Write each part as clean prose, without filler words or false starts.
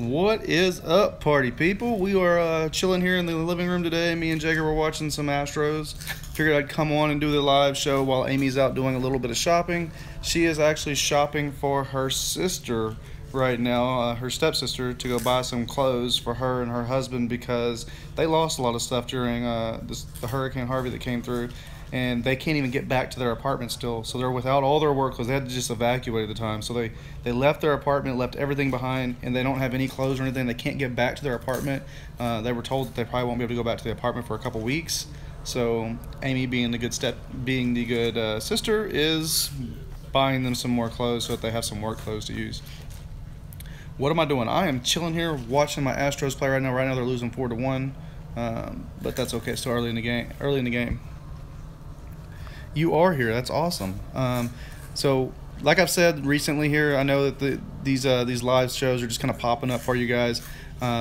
What is up, party people? We are chilling here in the living room today. Me and Jacob were watching some Astros. Figured I'd come on and do the live show while Amy's out doing a little bit of shopping. She is actually shopping for her sister right now, her stepsister, to go buy some clothes for her and her husband because they lost a lot of stuff during the Hurricane Harvey that came through. And they can't even get back to their apartment still. So they're without all their work clothes. They had to just evacuate at the time. So they left their apartment, left everything behind, and they don't have any clothes or anything. They can't get back to their apartment. They were told that they probably won't be able to go back to the apartment for a couple weeks. So Amy, being the good sister, is buying them some more clothes so that they have some work clothes to use. What am I doing? I am chilling here watching my Astros play right now. Right now they're losing 4-1, but that's okay. It's still early in the game. You are here. That's awesome. So, like I've said recently here, I know that these live shows are just kind of popping up for you guys.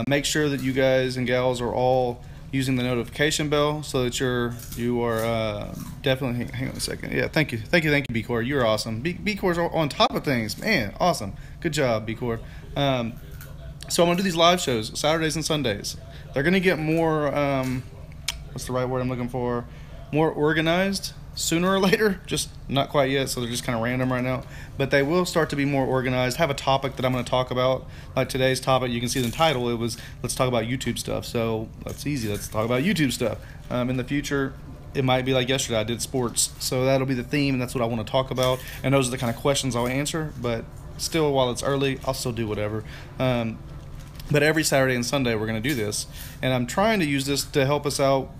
Make sure that you guys and gals are all using the notification bell so that you are definitely. Hang on a second. Yeah, thank you, B-Core. You're awesome. B-Core's on top of things, man. Awesome. Good job, B-Core. So I'm gonna do these live shows Saturdays and Sundays. They're gonna get more. What's the right word I'm looking for? More organized. Sooner or later, just not quite yet, so they're just kind of random right now. But they will start to be more organized, have a topic that I'm going to talk about. Like today's topic, you can see the title, it was, let's talk about YouTube stuff. So that's easy, let's talk about YouTube stuff. In the future, it might be like yesterday, I did sports. So that'll be the theme, and that's what I want to talk about. And those are the kind of questions I'll answer. But still, while it's early, I'll still do whatever. But every Saturday and Sunday, we're going to do this. And I'm trying to use this to help us out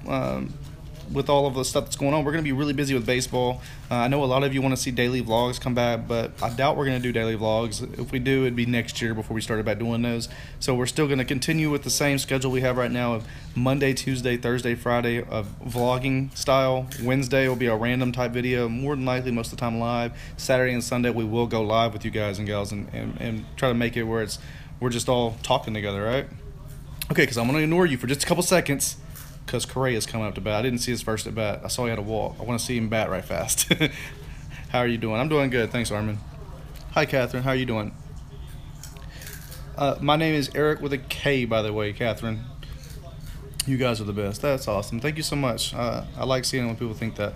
with all of the stuff that's going on. We're going to be really busy with baseball. I know a lot of you want to see daily vlogs come back, but I doubt we're going to do daily vlogs. If we do, it'd be next year before we started back doing those. So we're still going to continue with the same schedule we have right now of Monday, Tuesday, Thursday, Friday of vlogging style. Wednesday will be a random type video, more than likely most of the time live. Saturday and Sunday we will go live with you guys and gals and try to make it where we're just all talking together, right? Okay, because I'm going to ignore you for just a couple seconds. Because Correa's coming up to bat. I didn't see his first at bat. I saw he had a walk. I want to see him bat right fast. How are you doing? I'm doing good. Thanks, Armin. Hi, Catherine. How are you doing? My name is Eric with a K, by the way, Catherine. You guys are the best. That's awesome. Thank you so much. I like seeing when people think that.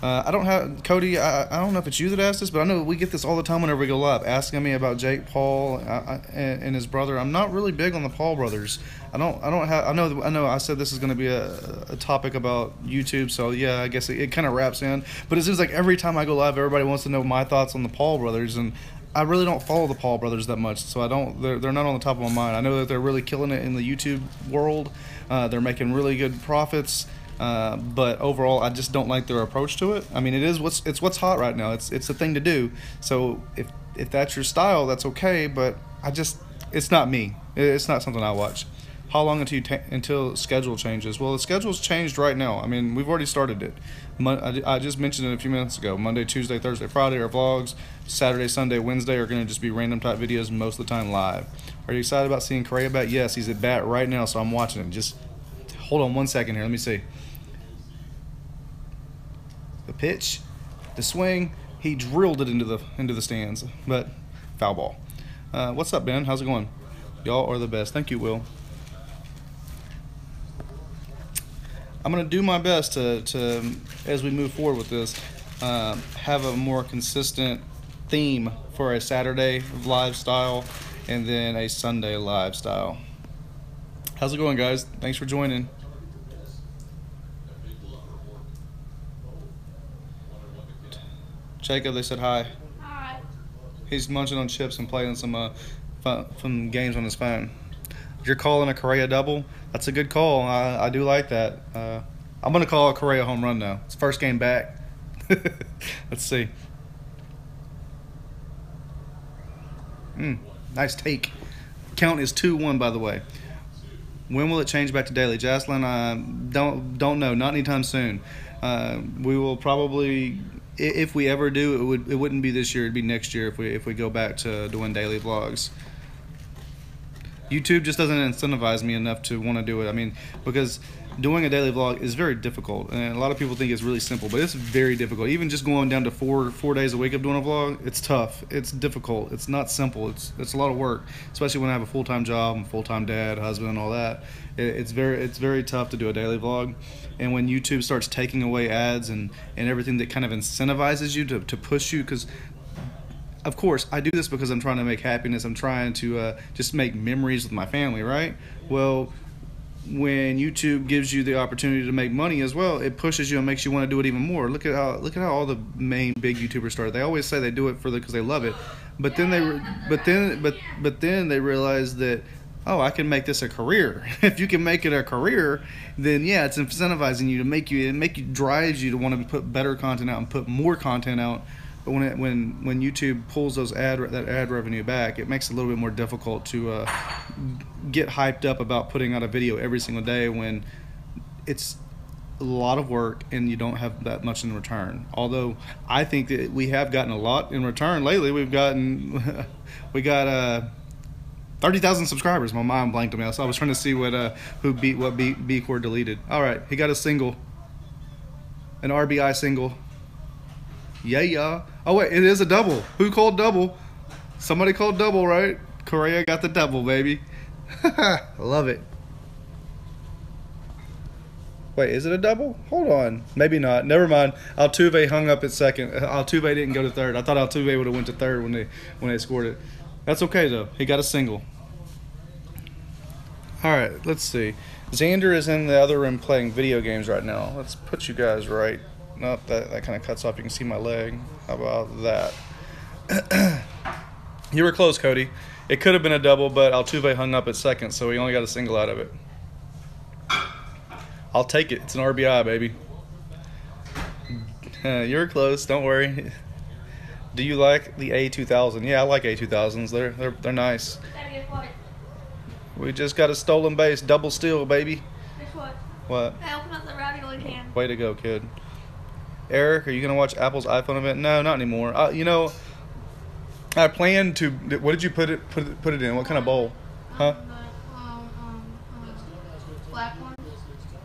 I don't have Cody. I don't know if it's you that asked this, but I know we get this all the time whenever we go live, asking me about Jake Paul and his brother. I'm not really big on the Paul brothers. I know. I said this is going to be a topic about YouTube, so yeah, I guess it kind of wraps in. But it seems like every time I go live, everybody wants to know my thoughts on the Paul brothers, and I really don't follow the Paul brothers that much, so I don't. They're not on the top of my mind. I know that they're really killing it in the YouTube world. They're making really good profits. But overall, I just don't like their approach to it. I mean, it's what's hot right now. It's the thing to do. So if that's your style, that's okay. But it's not me. It's not something I watch. How long until schedule changes? Well, the schedule's changed right now. I mean, we've already started it. I just mentioned it a few minutes ago. Monday, Tuesday, Thursday, Friday are vlogs. Saturday, Sunday, Wednesday are going to just be random type videos, most of the time live. Are you excited about seeing Correa bat? Yes, he's at bat right now, so I'm watching him. Just hold on one second here. Let me see. The pitch, the swing, he drilled it into the stands, but foul ball. What's up, Ben? How's it going? Y'all are the best. Thank you, Will. I'm gonna do my best to as we move forward with this, have a more consistent theme for a Saturday live style and then a Sunday live style. How's it going, guys? Thanks for joining. Jacob, they said hi. Hi. He's munching on chips and playing some games on his phone. You're calling a Correa double? That's a good call. I do like that. I'm going to call a Correa home run now. It's first game back. Let's see. Nice take. Count is 2-1, by the way. When will it change back to daily? Jocelyn, don't know. Not anytime soon. We will probably... If we ever do, it wouldn't be this year. It'd be next year if we go back to doing daily vlogs. YouTube just doesn't incentivize me enough to want to do it. I mean, because doing a daily vlog is very difficult, and a lot of people think it's really simple, but it's very difficult. Even just going down to four days a week of doing a vlog, it's tough. It's difficult. It's not simple. It's a lot of work, especially when I have a full-time job, I'm a full-time dad, husband, and all that. It's very tough to do a daily vlog. And when YouTube starts taking away ads and everything that kind of incentivizes you to push you, because of course I do this because I'm trying to make happiness. I'm trying to just make memories with my family, right? Well, when YouTube gives you the opportunity to make money as well, it pushes you and makes you want to do it even more. Look at how all the main big YouTubers started. They always say they do it because they love it, but then they realize that, oh, I can make this a career. If you can make it a career, then yeah, it's incentivizing you to it drives you to want to put better content out and put more content out. But when YouTube pulls that ad revenue back, it makes it a little bit more difficult to get hyped up about putting out a video every single day when it's a lot of work and you don't have that much in return. Although I think that we have gotten a lot in return lately. We got 30,000 subscribers. My mind blanked on me, so I was trying to see what B Core deleted. All right, he got a single, an RBI single. Yeah. Oh wait, it is a double. Who called double? Somebody called double, right? Correa got the double, baby. Love it. Wait, is it a double? Hold on. Maybe not. Never mind. Altuve hung up at second. Altuve didn't go to third. I thought Altuve would have went to third when they scored it. That's okay though. He got a single. All right, let's see. Xander is in the other room playing video games right now. Let's put you guys right. Nope, that kind of cuts off. You can see my leg. How about that? You were close, Cody. It could have been a double, but Altuve hung up at second, so he only got a single out of it. I'll take it. It's an RBI, baby. You're close. Don't worry. Do you like the A2000? Yeah, I like A2000s. They're nice. We just got a stolen base, double steal, baby. Guess what? What? I opened up the ravioli can. Way to go, kid. Eric, are you gonna watch Apple's iPhone event? No, not anymore. You know, I plan to. What did you put it in? What kind of bowl? Huh? Black one.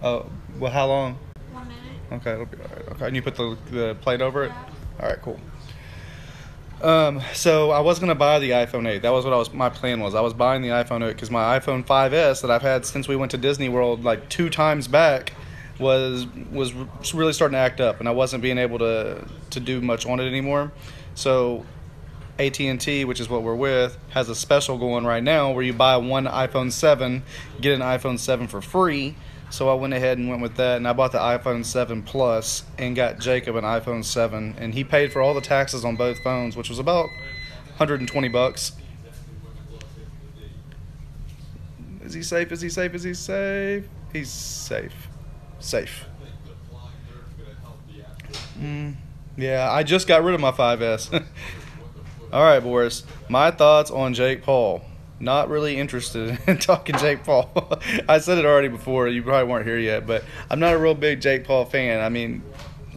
Oh, well, how long? 1 minute. Okay, it'll be all right. Okay, and you put the plate over it? Yeah. All right, cool. So I was gonna buy the iPhone 8. That was what my plan was. I was buying the iPhone 8 because my iPhone 5S that I've had since we went to Disney World like 2 times back was really starting to act up, and I wasn't being able to do much on it anymore. So AT&T, which is what we're with, has a special going right now where you buy one iPhone 7, get an iPhone 7 for free. So I went ahead and went with that, and I bought the iPhone 7 Plus and got Jacob an iPhone 7, and he paid for all the taxes on both phones, which was about 120 bucks. Is he safe? Is he safe? Is he safe? He's safe. Safe. Yeah, I just got rid of my 5S. All right, Boris. My thoughts on Jake Paul. Not really interested in talking Jake Paul. I said it already before. You probably weren't here yet, but I'm not a real big Jake Paul fan. I mean,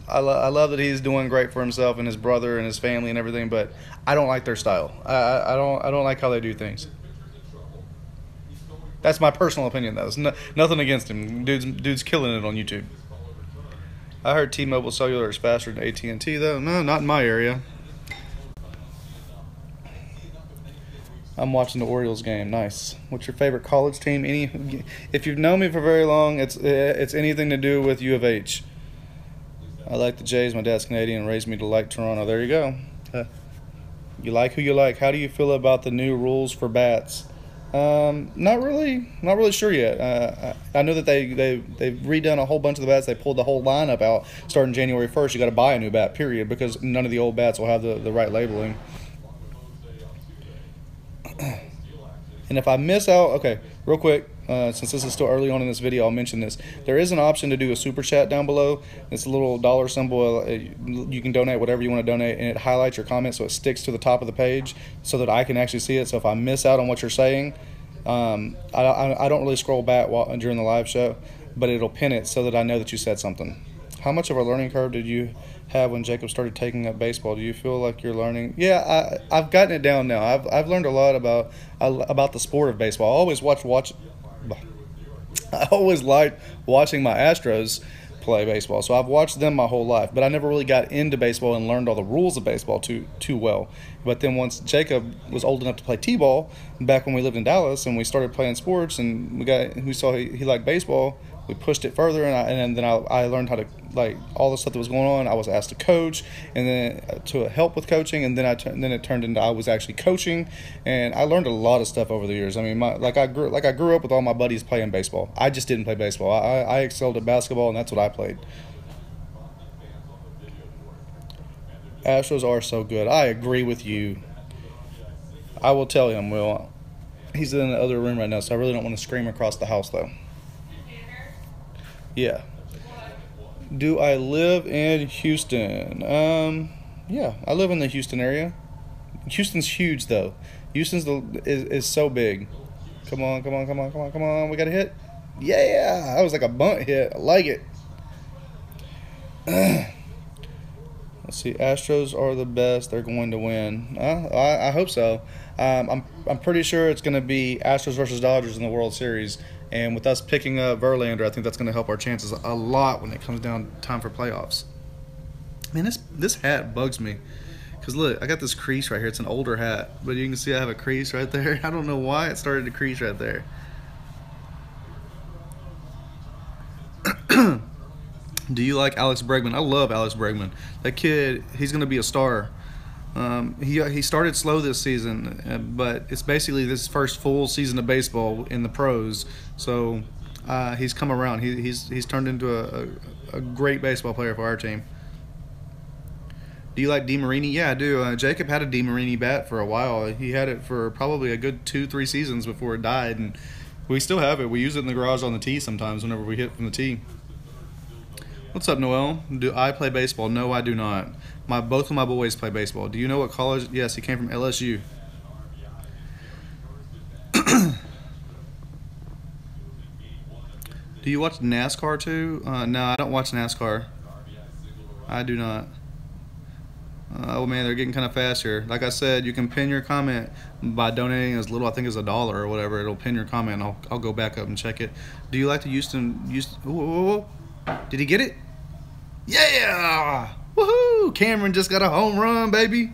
I love that he's doing great for himself and his brother and his family and everything, but I don't like their style. I don't like how they do things. That's my personal opinion, though. It's nothing against him. Dude's killing it on YouTube. I heard T-Mobile Cellular is faster than AT&T, though. No, not in my area. I'm watching the Orioles game. Nice. What's your favorite college team? If you've known me for very long, it's anything to do with U of H. I like the Jays. My dad's Canadian and raised me to like Toronto. There you go. You like who you like. How do you feel about the new rules for bats? Not really sure yet. I know that they've redone a whole bunch of the bats. They pulled the whole lineup out starting January 1st. You got to buy a new bat, period, because none of the old bats will have the right labeling. And if I miss out, okay, real quick, since this is still early on in this video, I'll mention this. There is an option to do a super chat down below. It's a little dollar symbol. You can donate whatever you want to donate, and it highlights your comment so it sticks to the top of the page so that I can actually see it. So if I miss out on what you're saying, I don't really scroll back during the live show, but it'll pin it so that I know that you said something. How much of a learning curve did you have when Jacob started taking up baseball? Do you feel like you're learning? Yeah, I've gotten it down now. I've learned a lot about the sport of baseball. I always watch I always liked watching my Astros play baseball, so I've watched them my whole life, but I never really got into baseball and learned all the rules of baseball too well. But then once Jacob was old enough to play t-ball back when we lived in Dallas, and we started playing sports, and we saw he liked baseball, we pushed it further, and then I learned how to, like, all the stuff that was going on. I was asked to coach, and then to help with coaching, and then it turned into I was actually coaching, and I learned a lot of stuff over the years. I mean, I grew up with all my buddies playing baseball. I just didn't play baseball. I excelled at basketball, and that's what I played. Astros are so good. I agree with you. I will tell him. Well, he's in the other room right now, so I really don't want to scream across the house, though. Yeah. Do I live in Houston? Yeah, I live in the Houston area. Houston's huge, though. Houston's is so big. Come on, come on, come on, come on, come on. We got a hit? Yeah, that was like a bunt hit. I like it. Let's see. Astros are the best. They're going to win. I hope so. I'm pretty sure it's going to be Astros versus Dodgers in the World Series. And with us picking up Verlander, I think that's going to help our chances a lot when it comes down time for playoffs. Man, this hat bugs me. Because look, I got this crease right here. It's an older hat. But you can see I have a crease right there. I don't know why it started to crease right there. Do you like Alex Bregman? I love Alex Bregman. That kid, he's going to be a star. He started slow this season, but it's basically this first full season of baseball in the pros. So he's come around. He's turned into a great baseball player for our team. Do you like DeMarini? Yeah, I do. Jacob had a DeMarini bat for a while. He had it for probably a good 2-3 seasons before it died, and we still have it. We use it in the garage on the tee sometimes whenever we hit from the tee. What's up, Noel? Do I play baseball? No, I do not. Both of my boys play baseball. Do you know what college? Yes, he came from LSU. Do you watch NASCAR too? No, I don't watch NASCAR. I do not. Oh man, they're getting kind of fast here. Like I said, you can pin your comment by donating as little, I think, as $1 or whatever. It'll pin your comment, and I'll go back up and check it. Do you like the Houston? Whoa, whoa, whoa. Did he get it? Yeah! Woohoo! Cameron just got a home run, baby.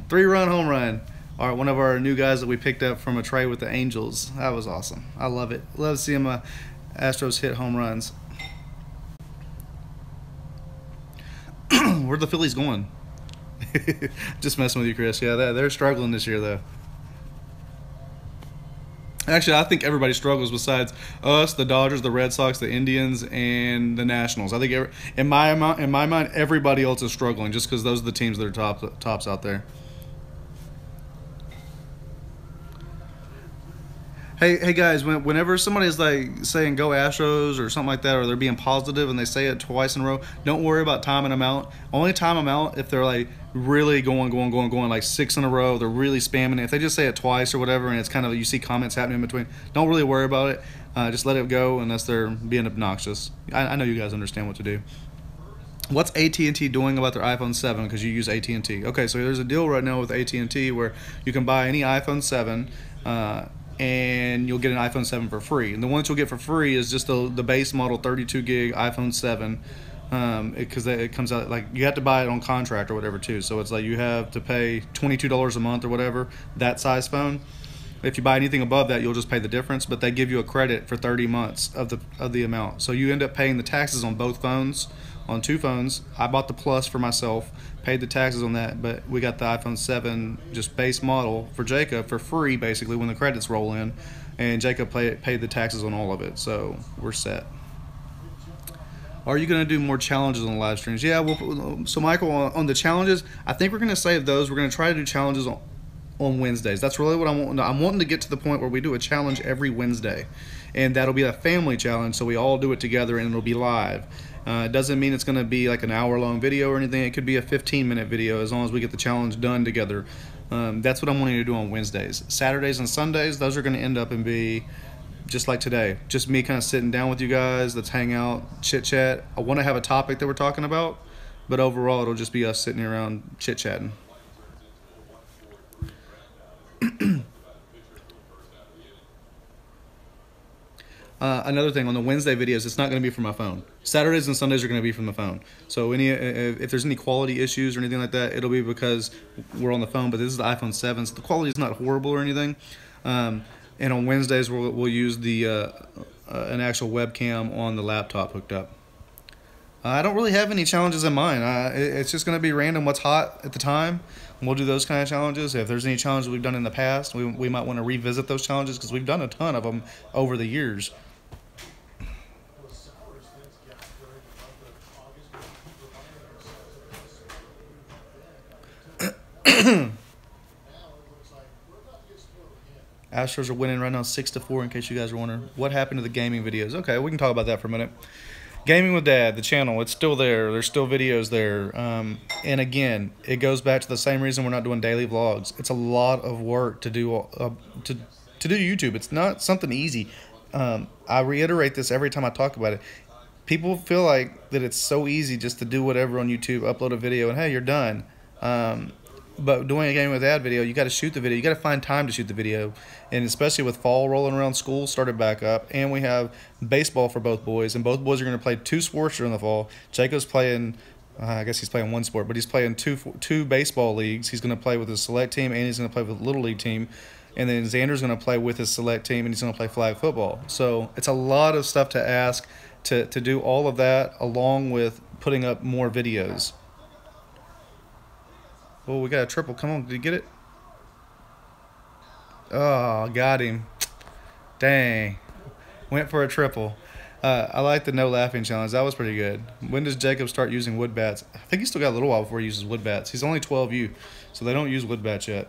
3-run home run. All right, one of our new guys that we picked up from a trade with the Angels. That was awesome. I love it. Love seeing my Astros hit home runs. Where the Phillies going? Just messing with you, Chris. Yeah, they're struggling this year, though. Actually, I think everybody struggles besides us, the Dodgers, the Red Sox, the Indians, and the Nationals. I think in my mind, everybody else is struggling just because those are the teams that are tops out there. Hey guys, whenever somebody's like saying go Astros or something like that, or they're being positive and they say it twice in a row, don't worry about timing them out. Only time them out if they're like really going like 6 in a row. They're really spamming it. If they just say it twice or whatever, and it's kind of, you see comments happening in between, don't really worry about it. Just let it go unless they're being obnoxious. I know you guys understand what to do. What's AT&T doing about their iPhone 7 because you use AT&T? Okay, so there's a deal right now with AT&T where you can buy any iPhone 7 and you'll get an iPhone 7 for free. And the one that you'll get for free is just the base model 32 gig iPhone 7, because it comes out, like, you have to buy it on contract or whatever too. So it's like you have to pay $22 a month or whatever, that size phone. If you buy anything above that, you'll just pay the difference, but they give you a credit for 30 months of the amount. So you end up paying the taxes on both phones, on 2 phones. I bought the Plus for myself, paid the taxes on that, but we got the iPhone 7 just base model for Jacob for free basically when the credits roll in, and Jacob paid the taxes on all of it, so we're set. Are you going to do more challenges on the live streams? Yeah, well, so Michael, on the challenges, I think we're going to save those. We're going to try to do challenges on Wednesdays. That's really what I want. I'm wanting to get to the point where we do a challenge every Wednesday, and that'll be a family challenge, so we all do it together and it'll be live. It doesn't mean it's going to be like an hour-long video or anything. It could be a 15-minute video as long as we get the challenge done together. That's what I'm wanting to do on Wednesdays. Saturdays and Sundays, those are going to end up and be just like today. Just me kind of sitting down with you guys. Let's hang out, chit-chat. I want to have a topic that we're talking about, but overall it'll just be us sitting around chit-chatting. Another thing, on the Wednesday videos, it's not going to be from my phone. Saturdays and Sundays are going to be from the phone. So if there's any quality issues or anything like that, it'll be because we're on the phone. But this is the iPhone 7, so the quality is not horrible or anything. And on Wednesdays, we'll use an actual webcam on the laptop hooked up. I don't really have any challenges in mind. It's just going to be random what's hot at the time. We'll do those kind of challenges. If there's any challenges we've done in the past, we might want to revisit those challenges because we've done a ton of them over the years. Astros are winning right now 6-4 in case you guys are wondering. What happened to the gaming videos? Okay, we can talk about that for a minute. Gaming with Dad, the channel, it's still there. There's still videos there. And again, it goes back to the same reason we're not doing daily vlogs. It's a lot of work to do to do YouTube. It's not something easy. I reiterate this every time I talk about it. People feel like that it's so easy just to do whatever on YouTube, upload a video, and hey, you're done. But doing a Gaming with Dad video, you got to shoot the video. You got to find time to shoot the video, and especially with fall rolling around, school started back up, and we have baseball for both boys, and both boys are going to play 2 sports during the fall. Jacob's playing, I guess he's playing 1 sport, but he's playing two baseball leagues. He's going to play with his select team, and he's going to play with the little league team, and then Xander's going to play with his select team, and he's going to play flag football. So it's a lot of stuff to ask to do all of that, along with putting up more videos. Oh, we got a triple. Come on, did you get it? Oh, got him. Dang. Went for a triple. I like the no laughing challenge. That was pretty good. When does Jacob start using wood bats? I think he's still got a little while before he uses wood bats. He's only 12U, so they don't use wood bats yet.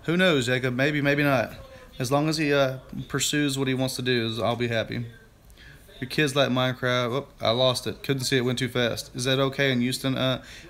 Who knows, Jacob? Maybe, maybe not. As long as he pursues what he wants to do, I'll be happy. Your kids like Minecraft. Oh, I lost it. Couldn't see it. Went too fast. Is that okay in Houston?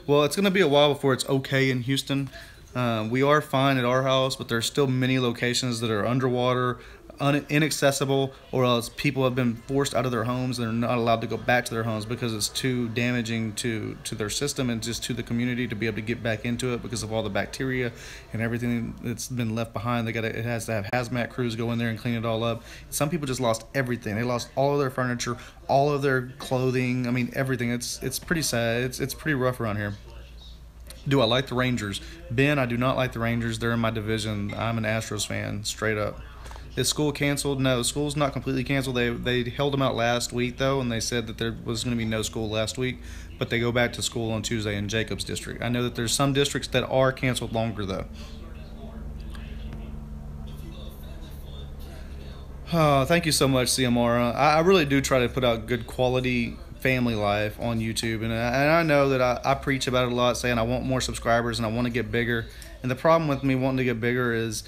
Well, it's going to be a while before it's okay in Houston. We are fine at our house, but there's still many locations that are underwater, inaccessible, or else people have been forced out of their homes and they're not allowed to go back to their homes because it's too damaging to their system and just to the community to be able to get back into it because of all the bacteria and everything that's been left behind. It has to have hazmat crews go in there and clean it all up. Some people just lost everything. They lost all of their furniture, all of their clothing. I mean, everything. It's pretty sad. It's pretty rough around here. Do I like the Rangers? Ben, I do not like the Rangers. They're in my division. I'm an Astros fan, straight up. Is school canceled? No, school's not completely canceled. They held them out last week, though, and they said that there was going to be no school last week, but they go back to school on Tuesday in Jacob's district. I know that there's some districts that are canceled longer, though. Oh, thank you so much, Ciamara. I really do try to put out good quality family life on YouTube, and I know that I preach about it a lot, saying I want more subscribers and I want to get bigger. And the problem with me wanting to get bigger is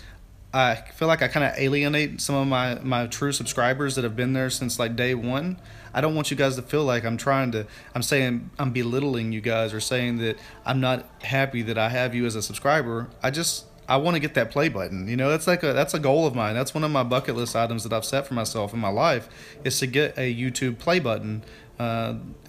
I feel like I kind of alienate some of my true subscribers that have been there since like day one. I don't want you guys to feel like I'm saying I'm belittling you guys or saying that I'm not happy that I have you as a subscriber. I want to get that play button. You know, that's a goal of mine. That's one of my bucket list items that I've set for myself in my life, is to get a YouTube play button.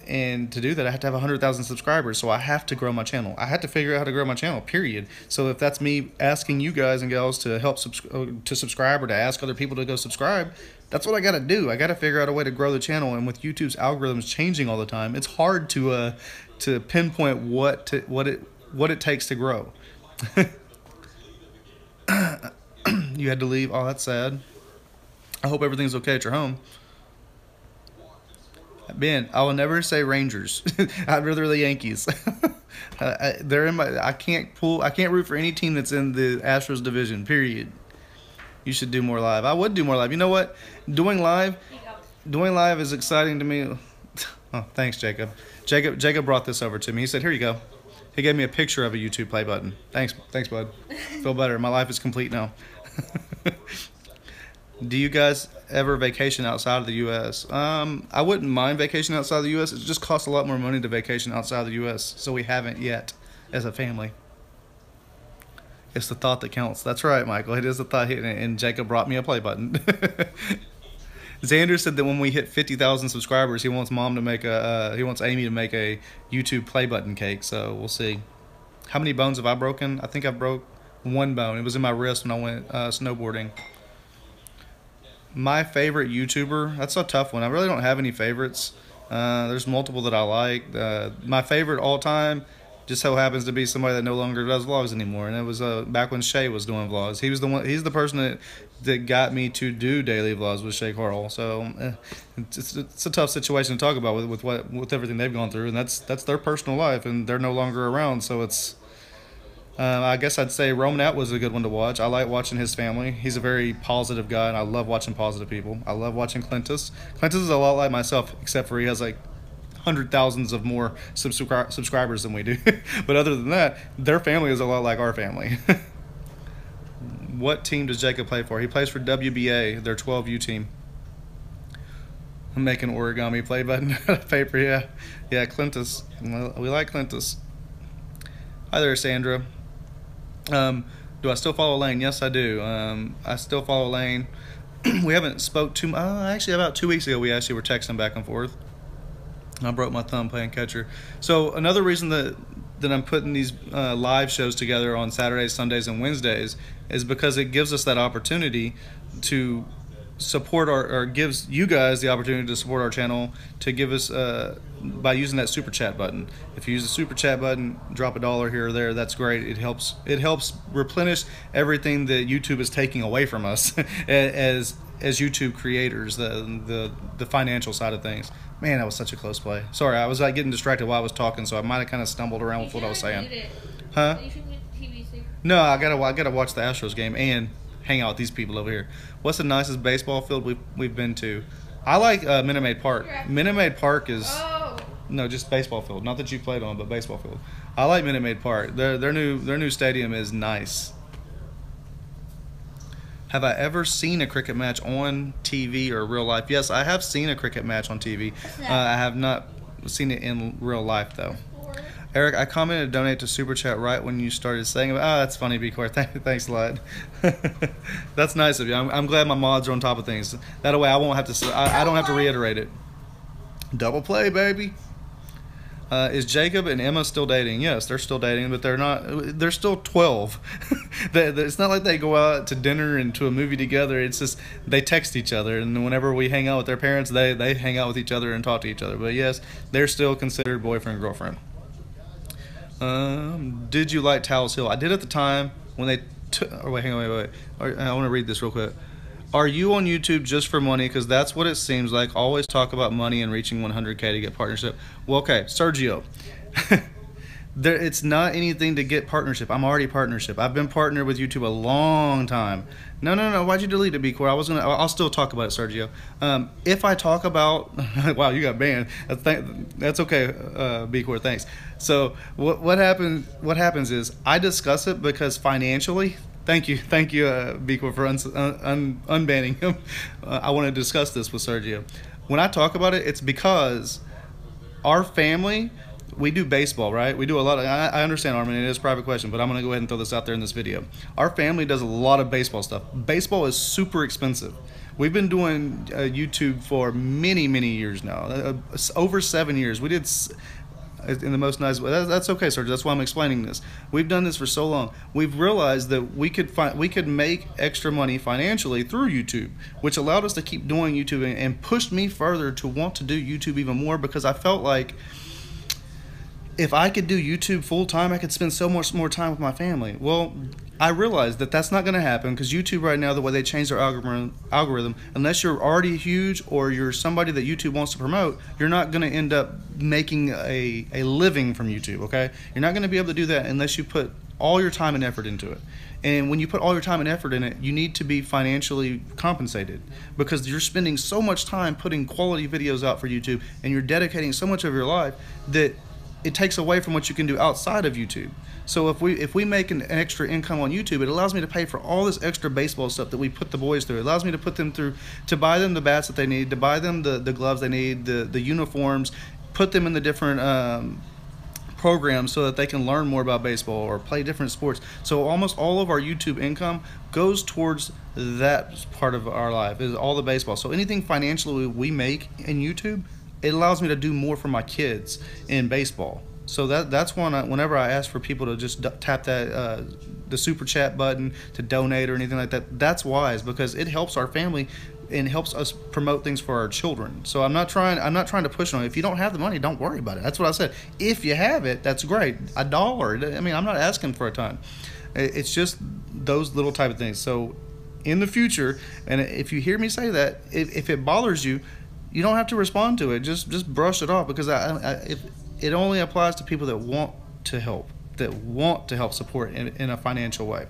And to do that, I have to have 100,000 subscribers. So I have to grow my channel. I have to figure out how to grow my channel, period. So if that's me asking you guys and gals to help subscribe or to ask other people to go subscribe, that's what I got to do. I got to figure out a way to grow the channel. And with YouTube's algorithms changing all the time, it's hard to pinpoint what it takes to grow. You had to leave. Oh, that's sad. I hope everything's okay at your home. Ben, I will never say Rangers. I'd rather the Yankees. They're in my. I can't root for any team that's in the Astros division. Period. You should do more live. I would do more live. You know what? Doing live is exciting to me. Oh, thanks, Jacob. Jacob brought this over to me. He said, "Here you go." He gave me a picture of a YouTube play button. Thanks, bud. Feel better. My life is complete now. Do you guys ever vacation outside of the U.S.? I wouldn't mind vacation outside of the U.S. It just costs a lot more money to vacation outside of the U.S., so we haven't yet as a family. It's the thought that counts. That's right, Michael. It is the thought, and Jacob brought me a play button. Xander said that when we hit 50,000 subscribers, he wants Amy to make a YouTube play button cake. So we'll see. How many bones have I broken? I think I broke one bone. It was in my wrist when I went snowboarding. My favorite YouTuber, that's a tough one. I really don't have any favorites. There's multiple that I like. My favorite all time just so happens to be somebody that no longer does vlogs anymore, and it was back when Shay was doing vlogs. He was the one. He's the person that got me to do daily vlogs with Shay Carl. So it's a tough situation to talk about with everything they've gone through, and that's their personal life, and they're no longer around. So it's. I guess I'd say Roman At was a good one to watch. I like watching his family. He's a very positive guy, and I love watching positive people. I love watching Clintus. Clintus is a lot like myself, except for he has like hundred thousands of more subscribers than we do. But other than that, their family is a lot like our family. What team does Jacob play for? He plays for WBA, their 12U team. I'm making origami play button out of paper, yeah. Yeah, Clintus. We like Clintus. Hi there, Sandra. Do I still follow Lane? Yes, I do. I still follow Lane. We haven't spoke too much. Actually, about 2 weeks ago, we actually were texting back and forth. I broke my thumb playing catcher. So another reason that I'm putting these live shows together on Saturdays, Sundays, and Wednesdays is because it gives us that opportunity to support or gives you guys the opportunity to support our channel, to give us by using that super chat button. If you use the super chat button, drop $1 here or there, that's great. It helps replenish everything that YouTube is taking away from us as YouTube creators, the financial side of things. Man, that was such a close play. Sorry, I was like getting distracted while I was talking, so I might have kind of stumbled around with what I was saying. Huh? No, I gotta watch the Astros game and hang out with these people over here. What's the nicest baseball field we've been to? I like Minute Maid Park. Minute Maid Park is no, just baseball field. Not that you played on, but baseball field. I like Minute Maid Park. Their new stadium is nice. Have I ever seen a cricket match on TV or real life? Yes, I have seen a cricket match on TV. I have not seen it in real life though. Eric, I commented donate to Super Chat right when you started saying it. That's funny, B-Core. Thanks a lot. That's nice of you. I'm glad my mods are on top of things. That way I won't have to. I don't have to reiterate it. Double play, baby. Is Jacob and Emma still dating? Yes, they're still dating, but they're not. They're still 12. It's not like they go out to dinner and to a movie together. It's just they text each other, and whenever we hang out with their parents, they hang out with each other and talk to each other. But yes, they're still considered boyfriend and girlfriend. Did you like Taos Hill? I did at the time when they wait. I want to read this real quick. Are you on YouTube just for money? Because that's what it seems like. Always talk about money and reaching 100K to get partnership. Well, okay, Sergio. It's not anything to get partnership. I'm already partnership. I've been partnered with YouTube a long time. No. Why'd you delete it, B-Core? I'll still talk about it, Sergio. If I talk about, wow, you got banned. That's okay, B-Core. Thanks. So what happens is I discuss it because financially. Thank you, B-Core, for unbanning him. I want to discuss this with Sergio. When I talk about it, it's because our family. We do baseball, right? We do a lot of, I understand, Armin, it is a private question, but I'm going to go ahead and throw this out there in this video. Our family does a lot of baseball stuff. Baseball is super expensive. We've been doing YouTube for many, many years now. Over 7 years. We did in the most nice way. That's okay, Sergio. That's why I'm explaining this. We've done this for so long. We've realized that we could make extra money financially through YouTube, which allowed us to keep doing YouTube and pushed me further to want to do YouTube even more, because I felt like if I could do YouTube full time, I could spend so much more time with my family. Well, I realized that that's not going to happen, because YouTube right now, the way they change their algorithm, unless you're already huge or you're somebody that YouTube wants to promote, you're not going to end up making a living from YouTube, okay? You're not going to be able to do that unless you put all your time and effort into it. And when you put all your time and effort in it, you need to be financially compensated, because you're spending so much time putting quality videos out for YouTube, and you're dedicating so much of your life that it takes away from what you can do outside of YouTube. So if we make an extra income on YouTube, it allows me to pay for all this extra baseball stuff that we put the boys through. It allows me to put them through, to buy them the bats that they need, to buy them the gloves they need, the uniforms, put them in the different programs so that they can learn more about baseball or play different sports. So almost all of our YouTube income goes towards that part of our life, is all the baseball. So anything financially we make in YouTube, it allows me to do more for my kids in baseball. So that's whenever I ask for people to just tap that the super chat button to donate or anything like that, that's wise, because it helps our family and helps us promote things for our children. So I'm not trying to push on it. If you don't have the money, don't worry about it. That's what I said. If you have it, that's great. $1. I mean, I'm not asking for a ton. It's just those little type of things. So in the future, and if you hear me say that, if it bothers you, you don't have to respond to it. Just brush it off, because it only applies to people that want to help support in a financial way.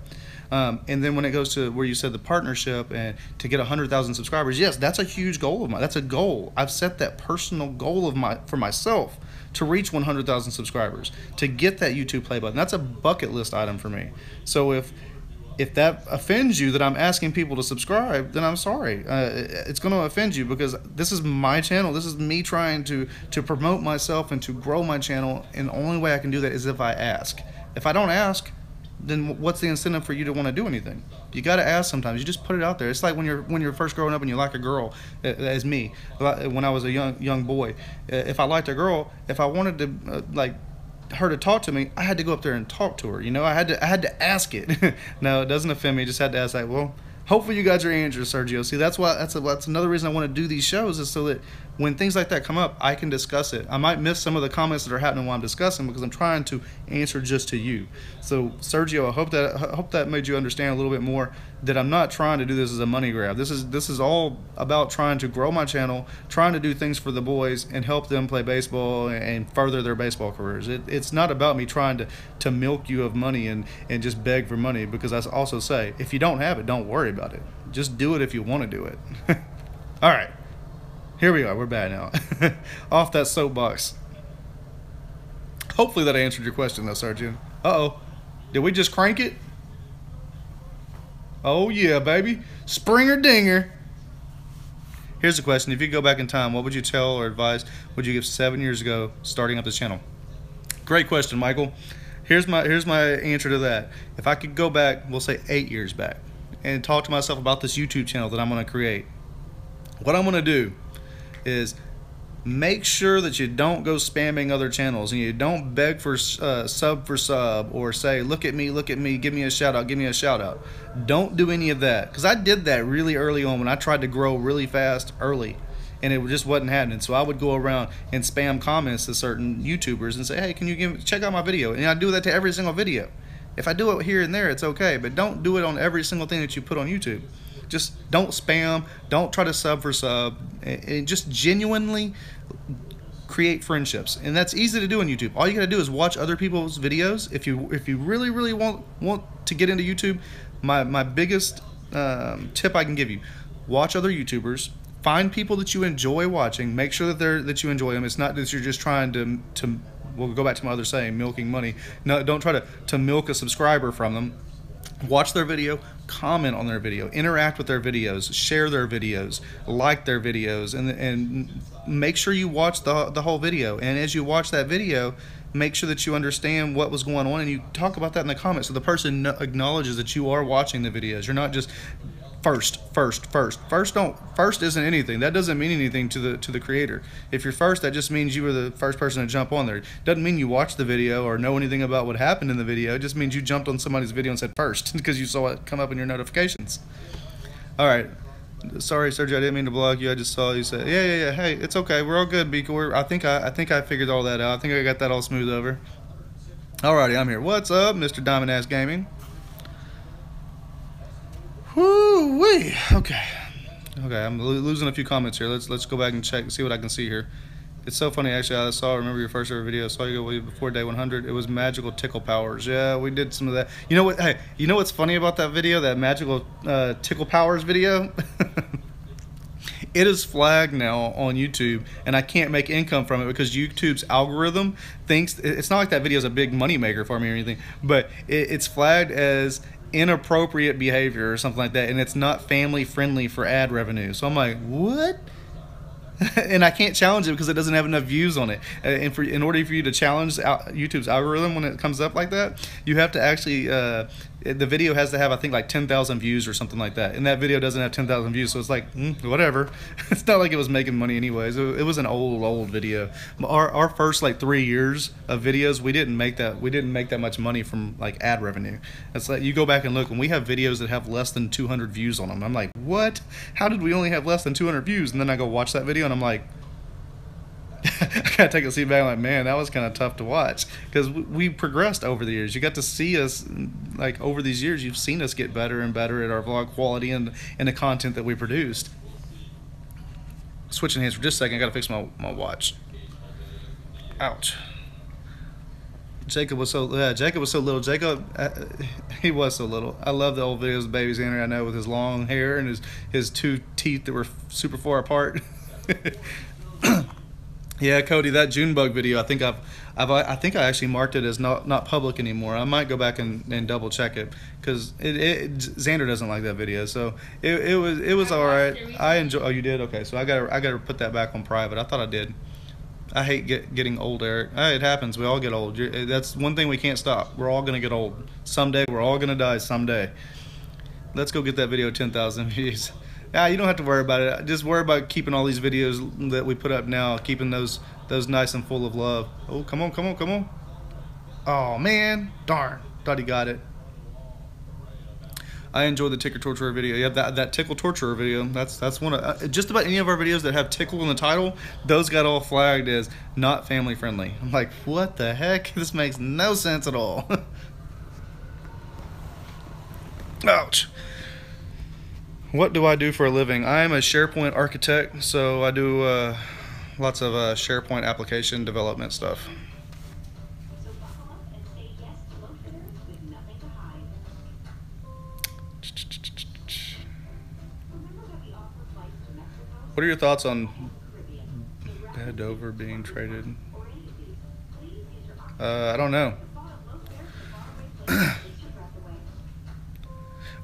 And then when it goes to where you said the partnership and to get 100,000 subscribers, yes, that's a huge goal of mine. That's a goal. I've set that personal goal for myself to reach 100,000 subscribers, to get that YouTube play button. That's a bucket list item for me. So if that offends you that I'm asking people to subscribe, then I'm sorry. It's going to offend you, because this is my channel. This is me trying to promote myself and to grow my channel, and the only way I can do that is if I ask. If I don't ask, then what's the incentive for you to want to do anything? You got to ask sometimes. You just put it out there. It's like when you're first growing up and you like a girl, as me, when I was a young boy. If I liked a girl, if I wanted to like her to talk to me, I had to go up there and talk to her. You know, I had to ask it. No, it doesn't offend me. Just had to ask. Like, well, hopefully you got your answers, Sergio. See, that's another reason I want to do these shows, is so that when things like that come up, I can discuss it. I might miss some of the comments that are happening while I'm discussing, because I'm trying to answer just to you. So, Sergio, I hope that made you understand a little bit more that I'm not trying to do this as a money grab. This is all about trying to grow my channel, trying to do things for the boys and help them play baseball and further their baseball careers. It's not about me trying to milk you of money and just beg for money, because I also say, if you don't have it, don't worry about it. Just do it if you want to do it. All right. Here we are. We're back now. Off that soapbox. Hopefully that answered your question, though, Sergeant. Uh-oh. Did we just crank it? Oh, yeah, baby. Springer dinger. Here's the question. If you could go back in time, what would you tell or advise would you give 7 years ago starting up this channel? Great question, Michael. Here's my answer to that. If I could go back, we'll say 8 years back, and talk to myself about this YouTube channel that I'm going to create, what I'm going to do is make sure that you don't go spamming other channels, and you don't beg for sub or say, look at me, give me a shout out. Don't do any of that, because I did that really early on when I tried to grow really fast early, and it just wasn't happening. So I would go around and spam comments to certain YouTubers and say, hey, can you check out my video? And I do that to every single video. If I do it here and there, it's okay, but don't do it on every single thing that you put on YouTube. Just don't spam, don't try to sub for sub, and just genuinely create friendships. And that's easy to do on YouTube. All you gotta do is watch other people's videos. If you really want to get into YouTube, my biggest tip I can give you: watch other YouTubers, find people that you enjoy watching, make sure that you enjoy them. It's not that you're just trying to we'll go back to my other saying, milking money. No, don't try to milk a subscriber from them. Watch their video, comment on their video, interact with their videos, share their videos, like their videos, and make sure you watch the whole video. And as you watch that video, make sure that you understand what was going on, and you talk about that in the comments, so the person acknowledges that you are watching the videos. You're not just first isn't anything. That doesn't mean anything to the creator. If you're first, that just means you were the first person to jump on there. Doesn't mean you watched the video or know anything about what happened in the video. It just means you jumped on somebody's video and said first because you saw it come up in your notifications. All right. Sorry, Sergio, I didn't mean to block you. I just saw you say, yeah. Hey, it's okay. We're all good, Beaker. I think I figured all that out. I think I got that all smooth over. Alrighty, I'm here. What's up, Mr. Diamond Ass Gaming? Whoo-wee. Okay, I'm losing a few comments here. Let's go back and check and see what I can see here. It's so funny, actually. Remember your first ever video. I saw you go before day 100. It was magical tickle powers. Yeah, we did some of that. You know what? Hey, you know what's funny about that video? That magical tickle powers video? It is flagged now on YouTube, and I can't make income from it because YouTube's algorithm thinks it's not like that video is a big money maker for me or anything, but it's flagged as inappropriate behavior or something like that, and it's not family friendly for ad revenue. So I'm like, what? and I can't challenge it because it doesn't have enough views on it. And in order for you to challenge YouTube's algorithm when it comes up like that, you have to actually the video has to have, I think, like 10,000 views or something like that. And that video doesn't have 10,000 views, so it's like whatever. It's not like it was making money anyways. It was an old video. Our first like 3 years of videos, we didn't make that much money from like ad revenue. It's like you go back and look, and we have videos that have less than 200 views on them. I'm like, what? How did we only have less than 200 views? And then I go watch that video, and I'm like, I gotta take a seat back. I'm like, man, that was kind of tough to watch because we progressed over the years. You got to see us, like, over these years. You've seen us get better and better at our vlog quality and the content that we produced. Switching hands for just a second. I gotta fix my watch. Ouch. Jacob was so little. He was so little. I love the old videos of baby Xander. I know, with his long hair and his two teeth that were super far apart. Yeah, Cody, that Junebug video, I think I actually marked it as not public anymore. I might go back and double check it because Xander doesn't like that video. So it was all right. I enjoy. Oh, you did? Okay, so I gotta put that back on private. I thought I did. I hate getting old, Eric. It happens. We all get old. That's one thing we can't stop. We're all gonna get old someday. We're all gonna die someday. Let's go get that video 10,000 views. Nah, you don't have to worry about it. Just worry about keeping all these videos that we put up now, keeping those nice and full of love. Oh, come on. Oh, man. Darn. Thought he got it. I enjoyed the Tickle Torturer video. Yeah, that Tickle Torturer video, that's one of... just about any of our videos that have Tickle in the title, those got all flagged as not family friendly. I'm like, what the heck? This makes no sense at all. Ouch. What do I do for a living? I'm a SharePoint architect, so I do lots of SharePoint application development stuff. What are your thoughts on Dover being traded? I don't know.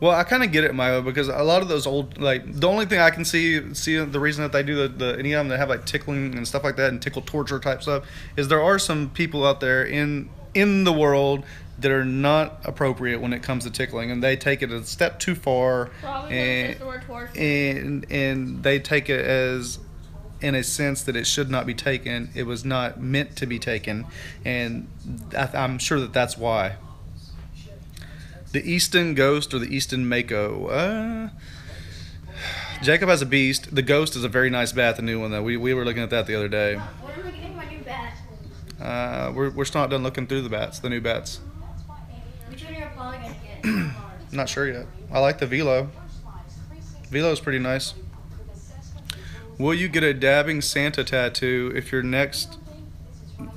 Well, I kind of get it, Maya, because a lot of those old, like, the only thing I can see the reason that they do any of them that have like tickling and stuff like that and tickle torture type stuff is there are some people out there in the world that are not appropriate when it comes to tickling, and they take it a step too far, and they take it as in a sense that it should not be taken. It was not meant to be taken, and I'm sure that's why. The Easton Ghost or the Easton Mako? Jacob has a Beast. The Ghost is a very nice bat, the new one, though. We were looking at that the other day. When am I getting my new bat? We're still not done looking through the new bats. Which one are you probably going to get? Not sure yet. I like the Velo. Velo's pretty nice. Will you get a dabbing Santa tattoo if your next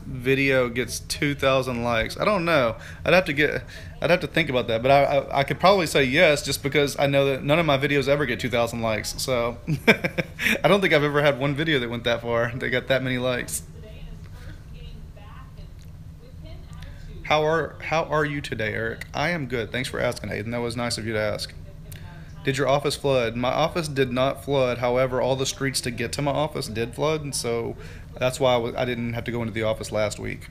video gets 2,000 likes? I don't know. I'd have to think about that, but I could probably say yes, just because I know that none of my videos ever get 2,000 likes. So I don't think I've ever had one video that went that far. They got that many likes. How are you today, Eric? I am good. Thanks for asking, Hayden. That was nice of you to ask. Did your office flood? My office did not flood. However, all the streets to get to my office did flood, and so that's why I didn't have to go into the office last week.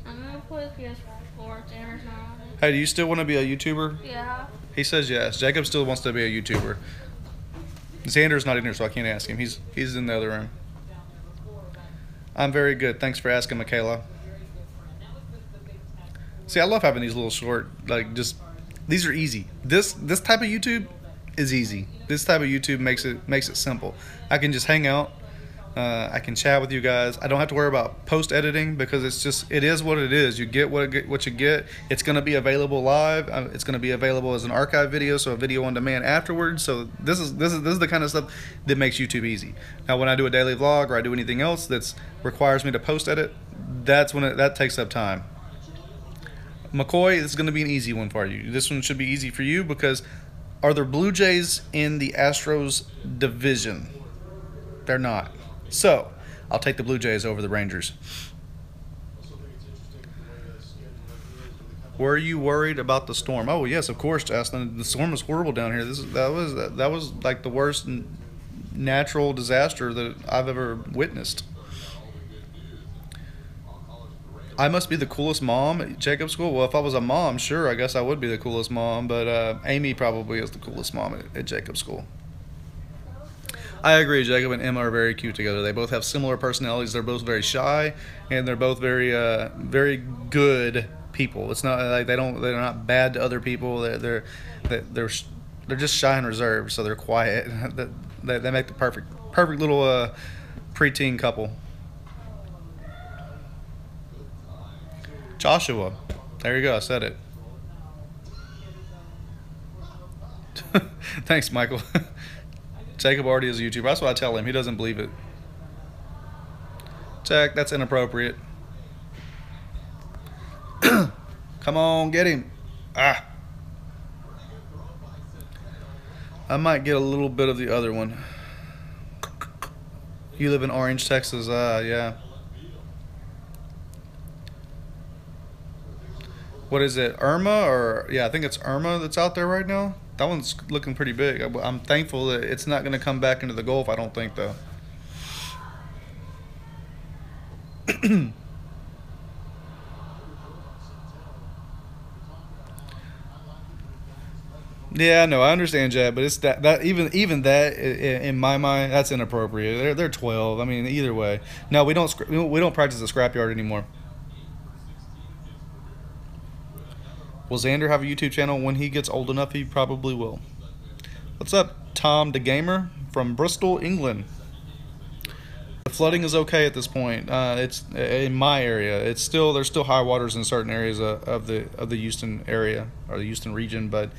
I'm going to play PS4. Tanner's not on it. Hey, do you still want to be a YouTuber? Yeah. He says yes. Jacob still wants to be a YouTuber. Xander's not in here, so I can't ask him. He's in the other room. I'm very good. Thanks for asking, Michaela. See, I love having these little short, like, just, these are easy. This type of YouTube is easy. This type of YouTube makes it simple. I can just hang out. I can chat with you guys. I don't have to worry about post editing because it is what it is. You get what you get. It's going to be available live. It's going to be available as an archive video, so a video on demand afterwards. So this is the kind of stuff that makes YouTube easy. Now, when I do a daily vlog or I do anything else that requires me to post edit, that's when that takes up time. McCoy, this is going to be an easy one for you. This one should be easy for you because are there Blue Jays in the Astros division? They're not. So, I'll take the Blue Jays over the Rangers. Were you worried about the storm? Oh yes, of course, Justin. The storm was horrible down here. That was like the worst natural disaster that I've ever witnessed. I must be the coolest mom at Jacob's school. Well, if I was a mom, sure, I guess I would be the coolest mom. But Amy probably is the coolest mom at Jacob's school. I agree. Jacob and Emma are very cute together. They both have similar personalities. They're both very shy, and they're both very good people. It's not like they're not bad to other people. They're just shy and reserved, so they're quiet. They make the perfect little preteen couple. Joshua, there you go. I said it. Thanks, Michael. Jacob already is a YouTuber. That's what I tell him. He doesn't believe it. Check. That's inappropriate. Come on, get him. Ah. I might get a little bit of the other one. You live in Orange, Texas. Yeah. What is it, Irma? Or yeah, I think it's Irma that's out there right now. That one's looking pretty big. I'm thankful that it's not going to come back into the Gulf, I don't think, though. Yeah, no, I understand, Jad, but it's that even that in my mind, that's inappropriate. They're 12. I mean, either way. No, we don't practice the scrapyard anymore. Will Xander have a YouTube channel? When he gets old enough, he probably will. What's up, Tom the Gamer from Bristol, England? The flooding is okay at this point. It's in my area. There's still high waters in certain areas of the Houston area or the Houston region, but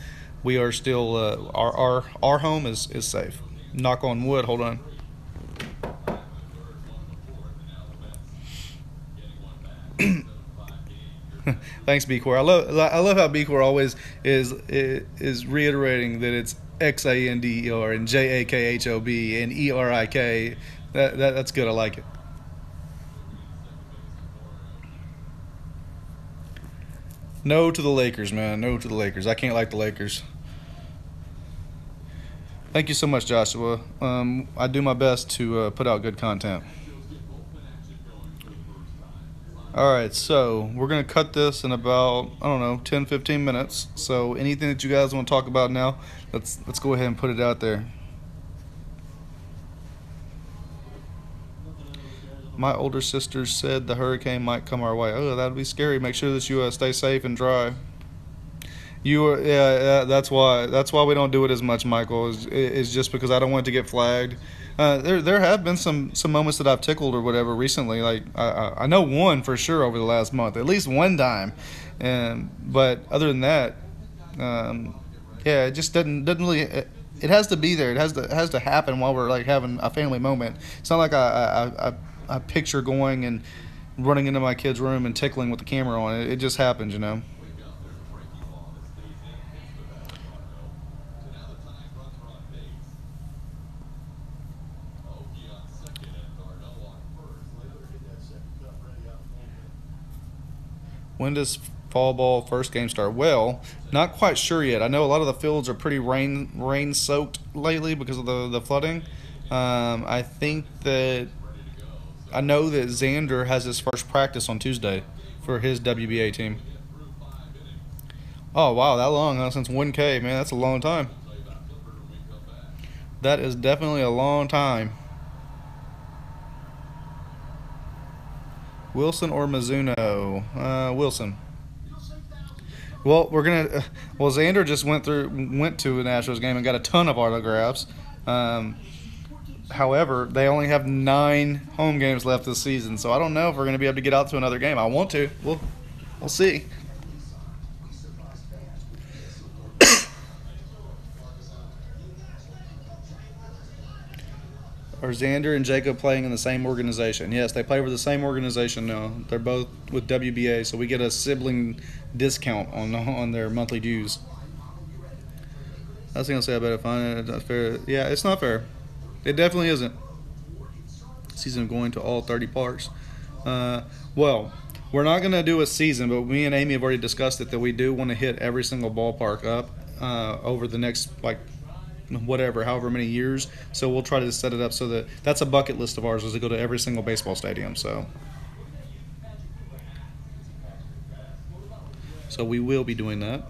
we are still our home is safe. Knock on wood. Hold on. Thanks, B-Core. I love how B-Core always is reiterating that it's XANDER and JAKHOB and ERIK. That's good. I like it. No to the Lakers, man. No to the Lakers. I can't like the Lakers. Thank you so much, Joshua. I do my best to put out good content. Alright, so we're going to cut this in about, I don't know, 10-15 minutes. So anything that you guys want to talk about now, let's go ahead and put it out there. My older sister said the hurricane might come our way. Oh, that would be scary. Make sure that you stay safe and dry. Yeah, that's why we don't do it as much, Michael. Is just because I don't want it to get flagged. There have been some moments that I've tickled or whatever recently. Like I know one for sure over the last month, at least one time. But other than that, yeah, it just doesn't really. It has to be there. It has to happen while we're like having a family moment. It's not like I picture going and running into my kid's room and tickling with the camera on. It just happens, you know. When does fall ball first game start? Well, not quite sure yet. I know a lot of the fields are pretty rain soaked lately because of the flooding. I think that I know that Xander has his first practice on Tuesday for his WBA team. Oh wow, that long, huh? Since 1K, man, that's a long time. That is definitely a long time. Wilson or Mizuno? Wilson. Well, well, Xander just went to an Astros game and got a ton of autographs. However, they only have 9 home games left this season, so I don't know if we're going to be able to get out to another game. I want to. We'll see. Are Xander and Jacob playing in the same organization? Yes, they play for the same organization now. They're both with WBA, so we get a sibling discount on their monthly dues. I was going to say I better find it. Not fair. Yeah, it's not fair. It definitely isn't. Season going to all 30 parks. Well, We're not going to do a season, but me and Amy have already discussed it that we do want to hit every single ballpark up over the next, like, whatever, however many years. So we'll try to set it up so that that's a bucket list of ours, is to go to every single baseball stadium. So we will be doing that.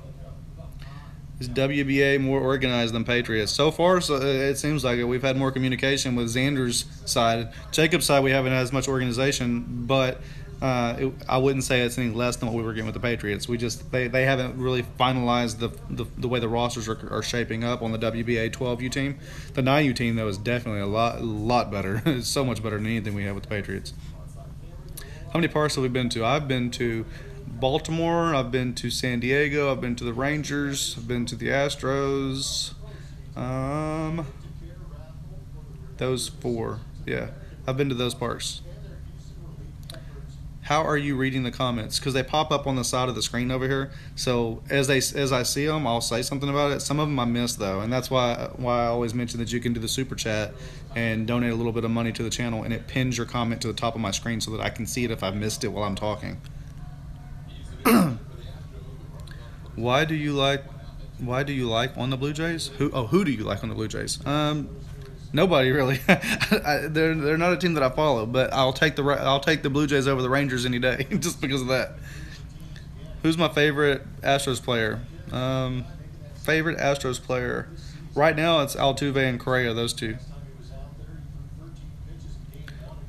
Is WBA more organized than Patriots? So far, so it seems like it. We've had more communication with Xander's side. Jacob's side, we haven't had as much organization, but I wouldn't say it's any less than what we were getting with the Patriots. We just they haven't really finalized the way the rosters are shaping up on the WBA 12U team. The 9U team, though, is definitely a lot better. It's so much better than anything we have with the Patriots. How many parks have we been to? I've been to Baltimore, I've been to San Diego, I've been to the Rangers, I've been to the Astros. Those 4. Yeah, I've been to those parks. How are you reading the comments? Because they pop up on the side of the screen over here. So as I see them, I'll say something about it. Some of them I miss, though, and that's why I always mention that you can do the super chat and donate a little bit of money to the channel, and it pins your comment to the top of my screen so that I can see it if I missed it while I'm talking. Why do you like on the Blue Jays? Who do you like on the Blue Jays? Nobody really. They're not a team that I follow, but I'll take the Blue Jays over the Rangers any day just because of that. Who's my favorite Astros player? Favorite Astros player right now, it's Altuve and Correa, those two.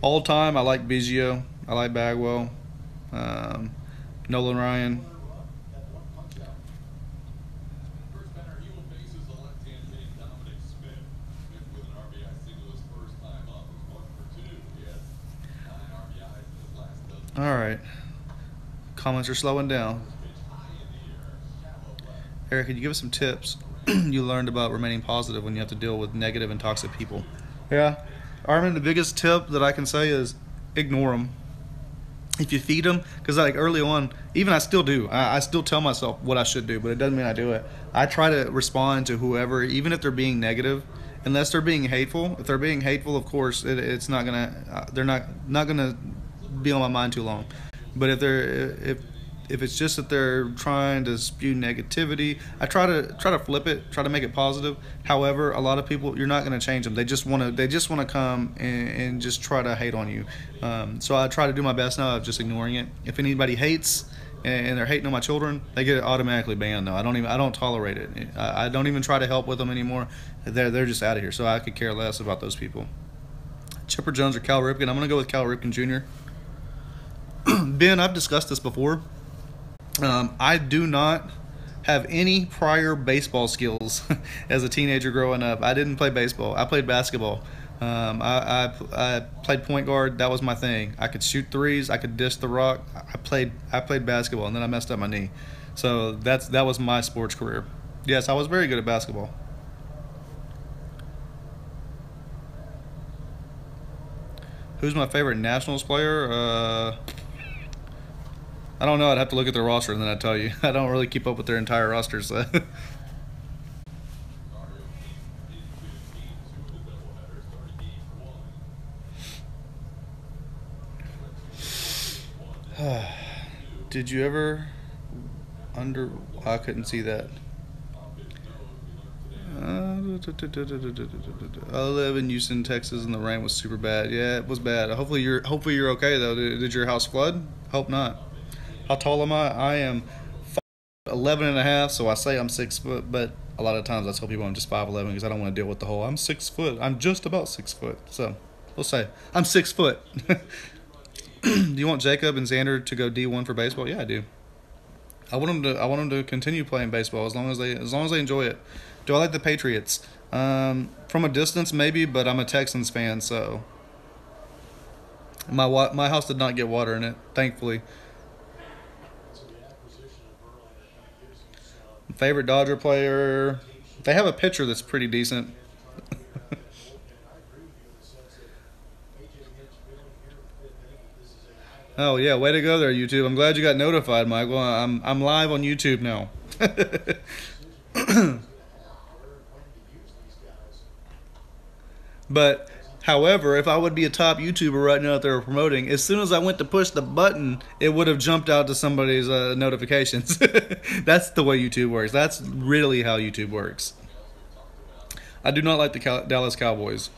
All time, I like Biggio, I like Bagwell, Nolan Ryan. All right, comments are slowing down. Eric, could you give us some tips you learned about remaining positive when you have to deal with negative and toxic people? Yeah, Armin, the biggest tip that I can say is ignore them. If you feed them, because like early on, even I still do. I still tell myself what I should do, but it doesn't mean I do it. I try to respond to whoever, even if they're being negative, unless they're being hateful. If they're being hateful, of course, it's not gonna. They're not gonna be on my mind too long. But if it's just that they're trying to spew negativity, I try to flip it, try to make it positive. However, a lot of people, you're not going to change them. They just want to come and just try to hate on you. So I try to do my best now of just ignoring it. If anybody hates and they're hating on my children, they get automatically banned. Though I don't tolerate it. I don't even try to help with them anymore. They're just out of here. So I could care less about those people. Chipper Jones or Cal Ripken? I'm going to go with Cal Ripken Jr. Ben, I've discussed this before. I do not have any prior baseball skills as a teenager growing up. I didn't play baseball. I played basketball. I played point guard. That was my thing. I could shoot threes. I could dish the rock. I played basketball, and then I messed up my knee. So that was my sports career. Yes, I was very good at basketball. Who's my favorite Nationals player? I don't know. I'd have to look at their roster and then I'd tell you. I don't really keep up with their entire rosters. So. Did you ever I couldn't see that. I live in Houston, Texas, and the rain was super bad. Yeah, it was bad. Hopefully you're okay though. Did your house flood? Hope not. How tall am I? I am 11 and a half, so I say I'm 6 foot, but a lot of times I tell people I'm just 5'11" because I don't want to deal with the whole I'm 6 foot. I'm just about 6 foot. So we'll say I'm 6 foot. Do you want Jacob and Xander to go D1 for baseball? Yeah, I do. I want them to continue playing baseball as long as they enjoy it. Do I like the Patriots? From a distance, maybe, but I'm a Texans fan, so my house did not get water in it, thankfully. Favorite Dodger player? They have a pitcher that's pretty decent. Oh yeah, way to go there, YouTube. I'm glad you got notified, Michael. I'm live on YouTube now. But However, if I would be a top YouTuber right now that they were promoting, as soon as I went to push the button, it would have jumped out to somebody's notifications. That's the way YouTube works. That's really how YouTube works. I do not like the Dallas Cowboys.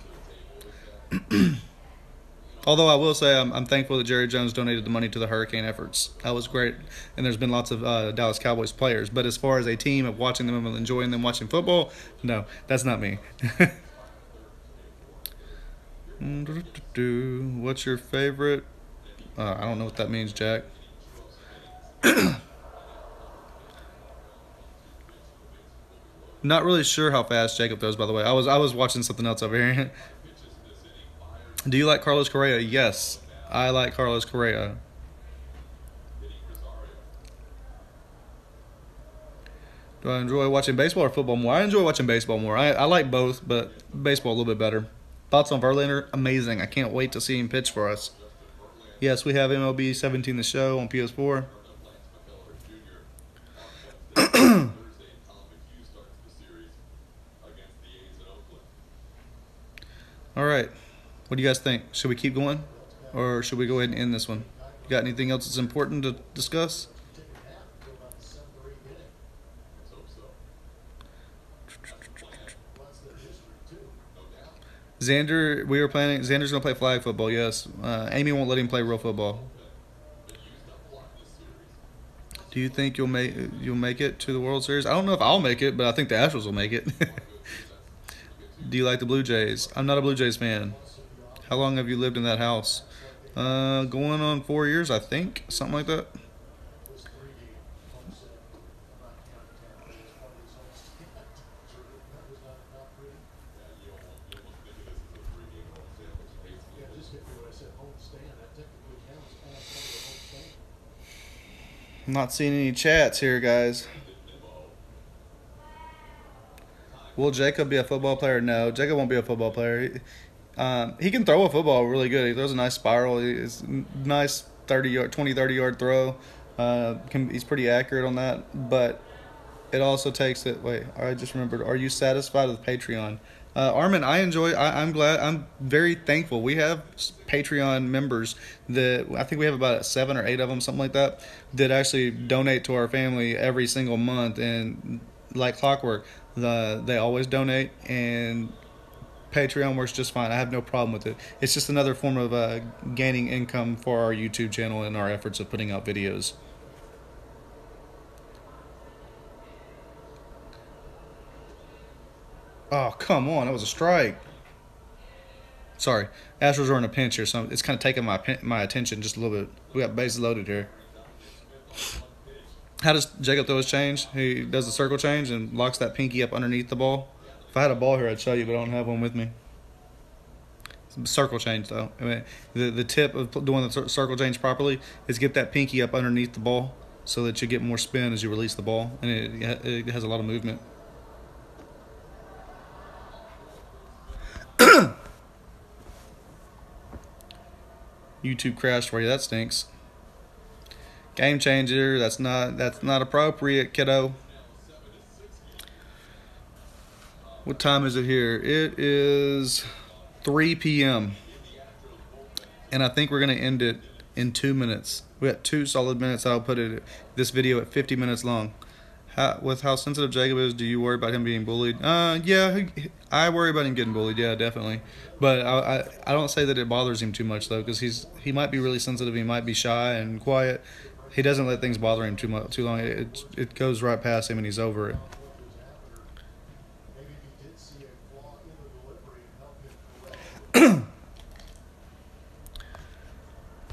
Although I will say I'm thankful that Jerry Jones donated the money to the hurricane efforts. That was great. And there's been lots of Dallas Cowboys players. But as far as a team of watching them and enjoying them watching football, no, that's not me. What's your favorite? I don't know what that means, Jack. Not really sure how fast Jacob throws, by the way. I was watching something else over here. Do you like Carlos Correa? Yes, I like Carlos Correa. Do I enjoy watching baseball or football more? I enjoy watching baseball more. I like both, but baseball a little bit better. Thoughts on Verlander? Amazing. I can't wait to see him pitch for us. Yes, we have MLB 17 The Show on PS4. All right. What do you guys think? Should we keep going? Or should we go ahead and end this one? You got anything else that's important to discuss? Xander, we were planning. Xander's gonna play flag football. Yes. Amy won't let him play real football. Do you think you'll make it to the World Series? I don't know if I'll make it, but I think the Astros will make it. Do you like the Blue Jays? I'm not a Blue Jays fan. How long have you lived in that house? Going on 4 years, I think, something like that. I'm not seeing any chats here, guys. Will Jacob be a football player? No, Jacob won't be a football player. He can throw a football really good. He throws a nice spiral. It's nice 20-30 yard throw. He's pretty accurate on that, but it also takes it. Wait, I just remembered. Are you satisfied with Patreon? Armin, I'm glad. I'm very thankful. We have Patreon members that I think we have about 7 or 8 of them, something like that actually donate to our family every single month, and like clockwork, they always donate, and Patreon works just fine. I have no problem with it. It's just another form of gaining income for our YouTube channel and our efforts of putting out videos. Oh, come on. That was a strike. Sorry. Astros are in a pinch here, so it's kind of taking my attention just a little bit. We got bases loaded here. How does Jacob throw his change? He does the circle change and locks that pinky up underneath the ball. If I had a ball here, I'd show you, but I don't have one with me. Circle change, though. I mean, the tip of doing the circle change properly is get that pinky up underneath the ball so that you get more spin as you release the ball, and it has a lot of movement. YouTube crashed for you. That stinks. Game changer. That's not appropriate, kiddo. What time is it here? It is 3 p.m. And I think we're going to end it in 2 minutes. We got 2 solid minutes. I'll put this video at 50 minutes long. With how sensitive Jacob is, do you worry about him being bullied? Yeah, I worry about him getting bullied. Yeah, definitely. But I don't say that it bothers him too much, though, because he might be really sensitive. He might be shy and quiet. He doesn't let things bother him too long. It goes right past him, and he's over it.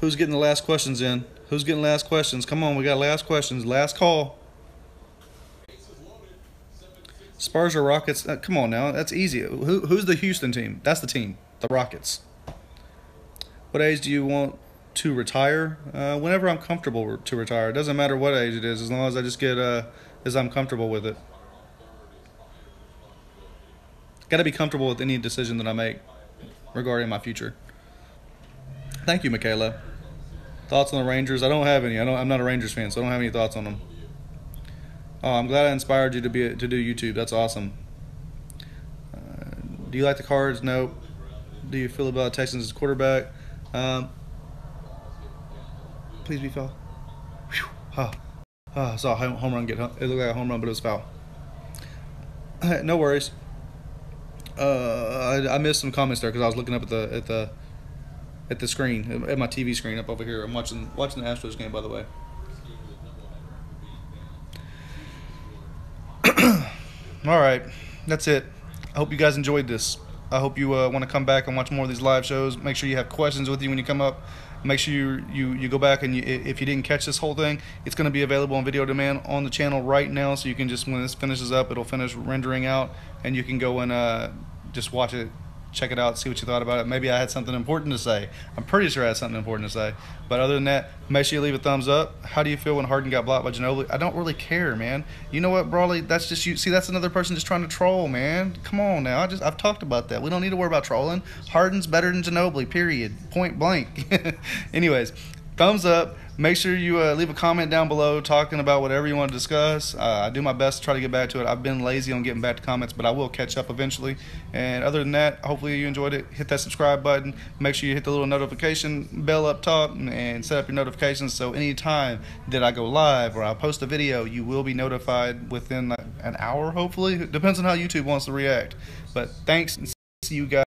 Who's getting the last questions in? Who's getting last questions? Come on, we got last questions. Last call. Spurs or Rockets? Come on now, that's easy. Who's the Houston team? That's the team, the Rockets. What age do you want to retire? Whenever I'm comfortable to retire. It doesn't matter what age it is, as long as I just get as I'm comfortable with it. Got to be comfortable with any decision that I make regarding my future. Thank you, Michaela. Thoughts on the Rangers? I don't have any. I'm not a Rangers fan, so I don't have any thoughts on them. Oh, I'm glad I inspired you to do YouTube. That's awesome. Do you like the cards? Nope. do you feel about Texans quarterback? Please be foul. I saw a home run get home. It looked like a home run, but it was foul. No worries. I missed some comments there because I was looking up at the screen, at my TV screen up over here. I'm watching the Astros game, by the way. All right, that's it. I hope you guys enjoyed this. I hope you want to come back and watch more of these live shows. Make sure you have questions with you when you come up. Make sure you go back and if you didn't catch this whole thing, it's going to be available on video demand on the channel right now. So you can just, when this finishes up, it'll finish rendering out, and you can go and just watch it, check it out, see what you thought about it. Maybe I had something important to say. I'm pretty sure I had something important to say. But other than that, make sure you leave a thumbs up. How do you feel when Harden got blocked by Ginobili? I don't really care, man. You know what, Brawley? That's just you. See, that's another person just trying to troll, man. Come on now. I've talked about that. We don't need to worry about trolling. Harden's better than Ginobili, period. Point blank. Anyways, thumbs up. Make sure you leave a comment down below talking about whatever you want to discuss. I do my best to try to get back to it. I've been lazy on getting back to comments, but I will catch up eventually. And other than that, hopefully you enjoyed it. Hit that subscribe button. Make sure you hit the little notification bell up top and set up your notifications so anytime that I go live or I post a video, you will be notified within an hour, hopefully. It depends on how YouTube wants to react. But thanks, and see you guys.